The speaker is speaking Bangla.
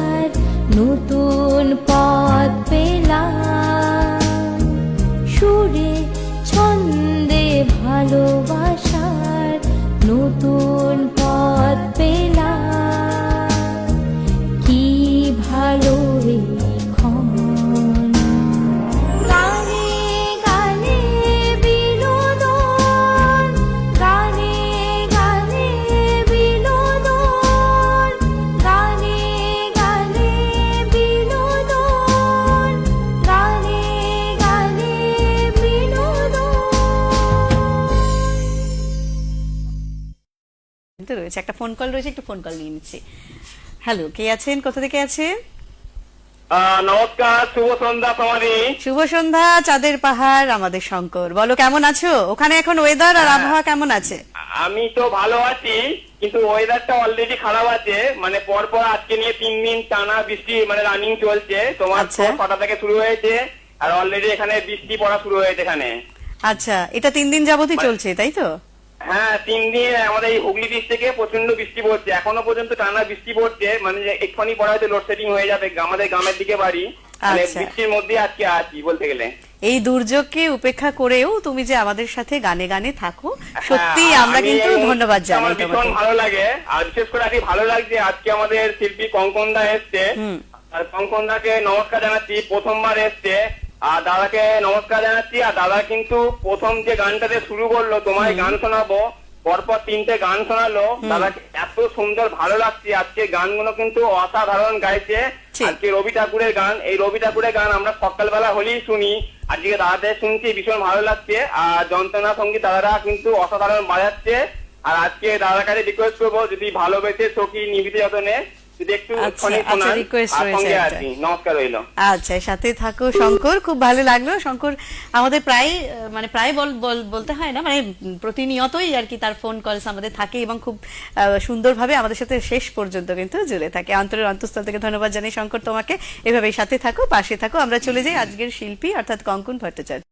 আশার নতুন পথ পেলাম, সুরে ছন্দে ভালোবাসার নতুন পথ পেলাম। কি ভালো এখন গানে গানে বিনোদন, গানে গানে বিনোদন, গানে গানে বিনোদন, গানে গানে বিনোদন। রয়েছে একটা ফোন কল রয়েছে, একটু ফোন কল নিয়ে নিচ্ছি। হ্যালো, কে আছেন, কোথা থেকে আছেন? নমস্কার, শুভ সন্ধ্যা সমাধি। শুভ সন্ধ্যা, চাঁদের পাহাড়, আমাদের শঙ্কর। বলো, কেমন আছো? ওখানে এখন ওয়েদার আর আবহাওয়া কেমন আছে? আমি তো ভালো আছি, কিন্তু ওয়েদারটা অলরেডি খারাপ আছে। মানে পরপর আজকে নিয়ে 3 দিন টানা বৃষ্টি মানে রানিং চলছে। তোমার আচ্ছা। 6টা থেকে শুরু হয়েছে, আর অলরেডি এখানে বৃষ্টি পড়া শুরু হয়েছে এখানে। আচ্ছা, এটা 3 দিন যাবতই চলছে, তাই তো? হ্যাঁ, 3 দিন আমাদের এই হুগলি ডিস্ট্রিক্ট থেকে প্রচন্ড বৃষ্টি পড়ছে, এখনো পর্যন্ত টানা বৃষ্টি পড়ছে। মানে এক্ষুনি পড়া হয়তো লোডশেডিং হয়ে যাবে। আমাদের গ্রামের দিকে বাড়ি, মানে আচ্ছা। বৃষ্টির মধ্যে আজকে আছি বলতে গেলে। এই দুর্যোগকে উপেক্ষা করেও তুমি যে আমাদের সাথে গানে গানে থাকো, সত্যি হ্যাঁ, আমরা আমি কিন্তু এই ধন্যবাদ জানাই আমার ভীষণ তোমাকে। ভালো লাগে, আর বিশেষ করে আজকে ভালো লাগছে আজকে আমাদের শিল্পী কঙ্কন দা এসছে। আর কঙ্কন দাকে নমস্কার জানাচ্ছি, প্রথমবার এসছে। আর দাদাকে নমস্কার জানাচ্ছি। আর দাদা কিন্তু প্রথম যে গানটাতে শুরু করলো, তোমায় গান শোনাবো, পরপর 3টে গান শোনালো। দাদাকে এত সুন্দর ভালো লাগছে। আজকে গানগুলো কিন্তু অসাধারণ গাইছে। ঠিক। আজকে রবি ঠাকুরের গান, এই রবি ঠাকুরের গান আমরা সকালবেলা হলেই শুনি। আজকে দাদাদের শুনছি, ভীষণ ভালো লাগছে। আর যন্ত্রণা সঙ্গীত দাদারা কিন্তু অসাধারণ বাজাচ্ছে। আর আজকে দাদার কাছে রিকোয়েস্ট করবো, যদি ভালোবেসে সখী নিবিতে যত্নে যদি একটু আচ্ছা, শোনান, আচ্ছা, request আর রয়েছে সঙ্গে একটা। আছি। নমস্কার রইল। আচ্ছা, সাথে থাকো শঙ্কর, খুব ভালো লাগলো। শঙ্কর আমাদের প্রায় মানে প্রায় বলতে হয় না, মানে প্রতিনিয়তই আর কি তার ফোন কলস আমাদের থাকে এবং খুব সুন্দরভাবে আমাদের সাথে শেষ পর্যন্ত কিন্তু জুড়ে থাকে। অন্তরের অন্তঃস্থল থেকে ধন্যবাদ জানাই শঙ্কর তোমাকে। এভাবেই সাথে থাকো, পাশে থাকো। আমরা চলে যাই আজকের শিল্পী অর্থাৎ কঙ্কন ভট্টাচার্য।